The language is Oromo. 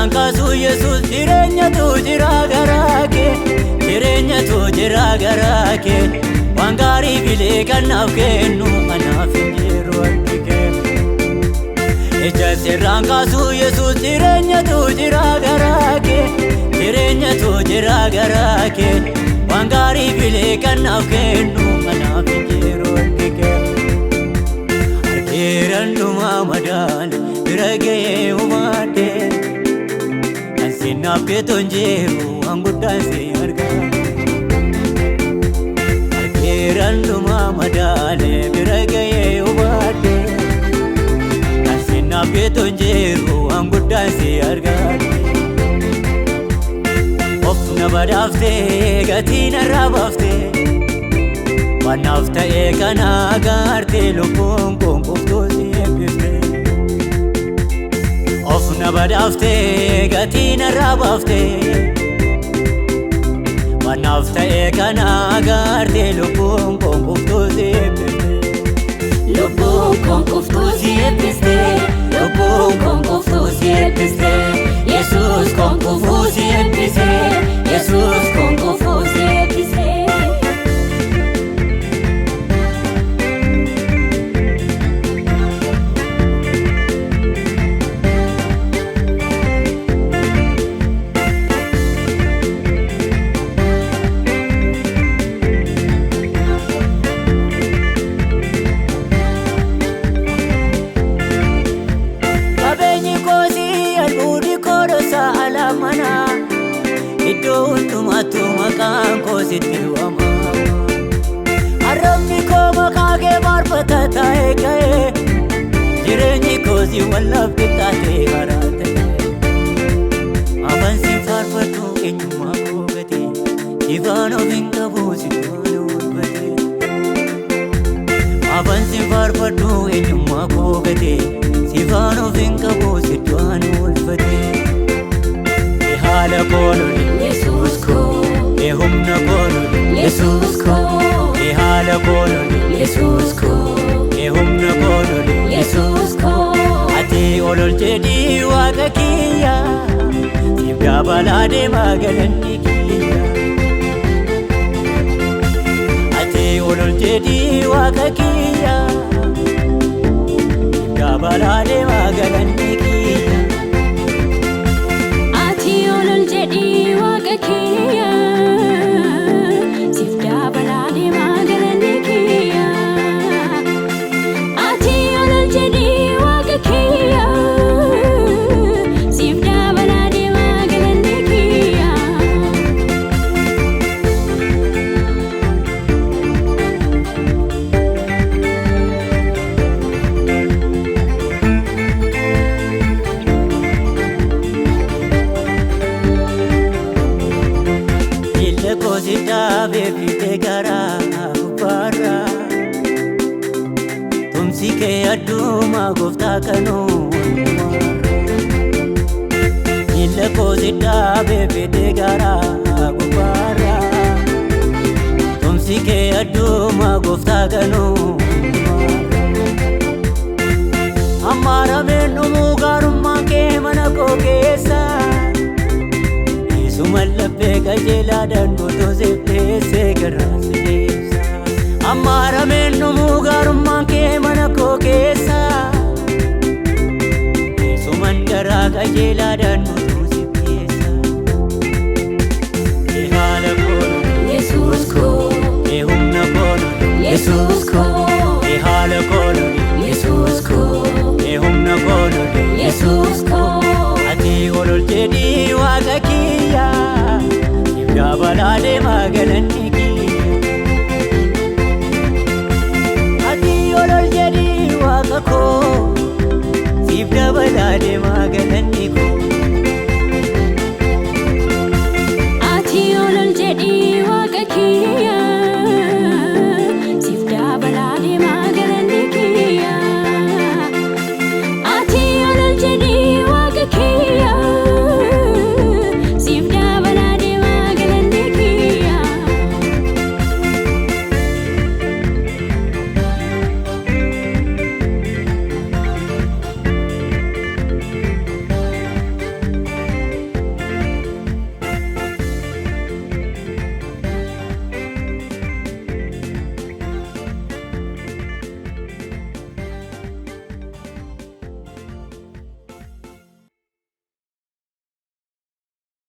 kaasu Yesuus jireenyatu jira garaa kee jireenyatu jira garaa kee waan gaarii bilee kanaaf kennu anaaf hin jiru harki kee ija sirraan kaasu Yesuus jireenyatu jira garaa kee jireenyatu jira garaa kee waan gaarii bilee kanaaf kennu anaaf hin jiru harki kee harkeeranduma madaan bira ga'ee hubaadhee kan sinaaf keeton jiru waan guddaan si argaa harkeeranduma madaan bira ga'ee hubaadhee kan sinaaf keeton jiru waan guddaan si argaa of na badhaaftee gatii narraa baaftee waan naaf ta'ee kana agartee lubbuun koo qoftuu si eebbiftee of na badhaaftee gatii narraa baaftee waan naaf ta'ee kana agartee lubbuun koo qoftuu si eebbiftee lubbuun koo qoftuu si eebbistee lubbuun koo qoftuu si eebbistee Yesuus koo qoftuu si eebbistee Yesuus koo qoftuu si eebbistee iddoo hundumattuu maqaan koo sitti waamama arrabni koo maqaa kee faarfata taa'ee ka'ee jireenyi koo si wallaaf qixxaatee karaa ta'e afaan si faarfadhu eenyummaa koo gatee ifaan of hin qabu si tola walbatee afaan si faarfadhu eenyummaa koo gatee ifaan of hin qabu si tola walbatee haala koololi Yesuus koo humna koololi Yesuus koo haala koololi Yesuus koo humna koololi Yesuus koo ati olol jedhii waaqa kiyya siif dabalaa deemaa galanni kiyya ati olol jedhii waaqa kiyya siif dabalaa deemaa galanni kiyya olol jedhii waaqa kiyya siif dabalaa deemaa galanni kiyya ati olol jedhii waaqa kiyya siif dabalaa deemaa galanni kiyya Kosita baby tegara gubara tumsi ke aduma gofta kanu illa kosita baby tegara gubara tumsi ke aduma gofta kanu amara menu mugarumma ke manako kesa sumallabe gajela dangoto zepese garasisa amara menu mugarumma ke manako kesa sumandara gajela dangoto zepesa hala kono Yesuus koo humna kono Yesuus koo hala kono Yesuus koo humna kono Yesuus koo ati olol jedhii waaqa kiyya siif dabalaa deemaa galanni kiyya ati olol jedhii waaqa koo siif dabalaa deemaa